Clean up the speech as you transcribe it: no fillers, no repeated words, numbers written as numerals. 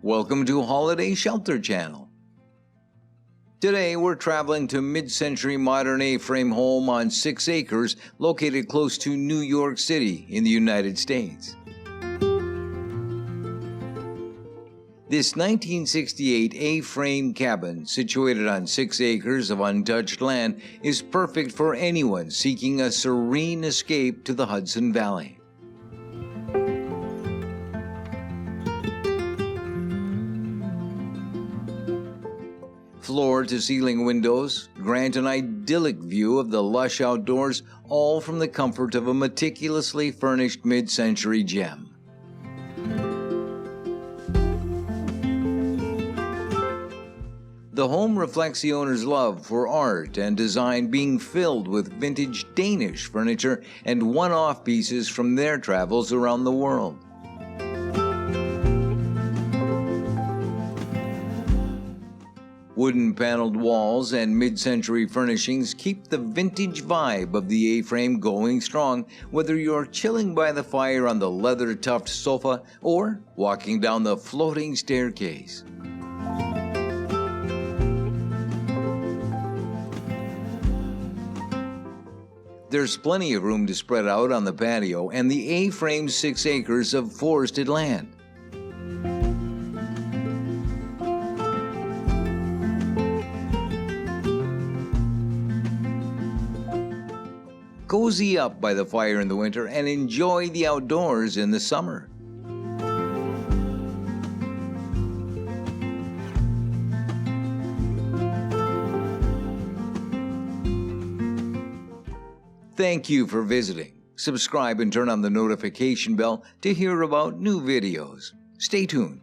Welcome to Holiday Shelter Channel. Today we're traveling to mid-century modern A-frame home on 6 acres located close to New York City in the United States. This 1968 A-frame cabin, situated on 6 acres of untouched land, is perfect for anyone seeking a serene escape to the Hudson Valley. Floor-to-ceiling windows grant an idyllic view of the lush outdoors, all from the comfort of a meticulously furnished mid-century gem. The home reflects the owner's love for art and design, being filled with vintage Danish furniture and one-off pieces from their travels around the world. Wooden paneled walls and mid-century furnishings keep the vintage vibe of the A-frame going strong, whether you're chilling by the fire on the leather-tufted sofa or walking down the floating staircase. There's plenty of room to spread out on the patio and the A-frame 6 acres of forested land. Cozy up by the fire in the winter and enjoy the outdoors in the summer. Thank you for visiting. Subscribe and turn on the notification bell to hear about new videos. Stay tuned.